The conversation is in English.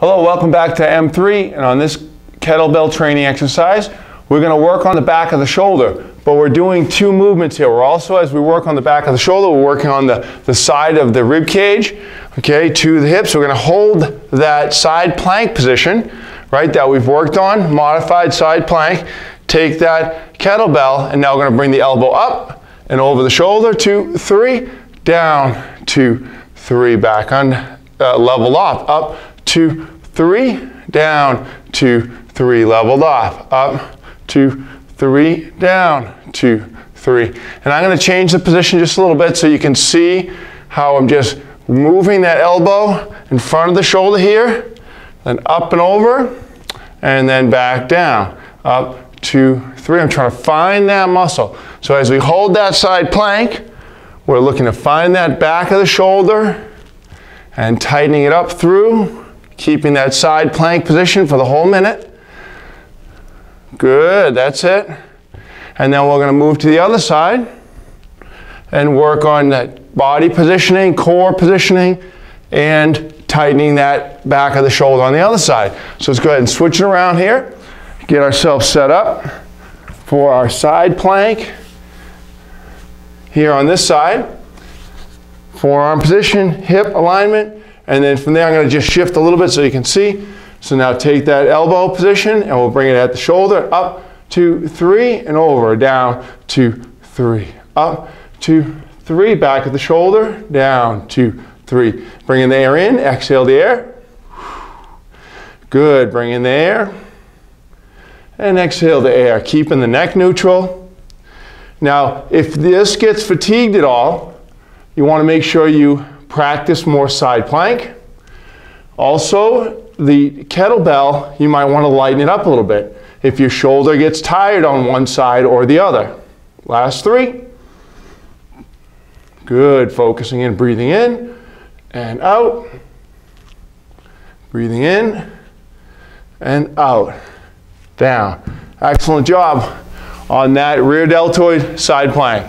Hello, welcome back to M3, and on this kettlebell training exercise, we're going to work on the back of the shoulder, but we're doing two movements here. We're also, as we work on the back of the shoulder, we're working on the side of the rib cage, okay, to the hips. We're going to hold that side plank position, right, that we've worked on, modified side plank. Take that kettlebell, and now we're going to bring the elbow up and over the shoulder, 2, 3, down, 2, 3, back on, leveled off, up, 2, 3, down, 2, 3, leveled off, up, 2, 3, down, 2, 3. And I'm going to change the position just a little bit so you can see how I'm just moving that elbow in front of the shoulder here, then up and over, and then back down, up, 2, 3. I'm trying to find that muscle. So as we hold that side plank, we're looking to find that back of the shoulder and tightening it up through, keeping that side plank position for the whole minute. Good, that's it. And then we're going to move to the other side and work on that body positioning, core positioning, and tightening that back of the shoulder on the other side. So let's go ahead and switch it around here. Get ourselves set up for our side plank here on this side. Forearm position, hip alignment, and then from there I'm going to just shift a little bit so you can see. So now take that elbow position and we'll bring it at the shoulder, up, 2, 3, and over, down, 2, 3, up, 2, 3, back at the shoulder, down, 2, 3. Bring in the air in, exhale the air. Good, bring in the air. And exhale the air, keeping the neck neutral. Now, if this gets fatigued at all, you want to make sure you practice more side plank. Also, the kettlebell, you might want to lighten it up a little bit if your shoulder gets tired on one side or the other. Last 3. Good, focusing in, breathing in and out. Breathing in and out. Down. Excellent job on that rear deltoid side plank.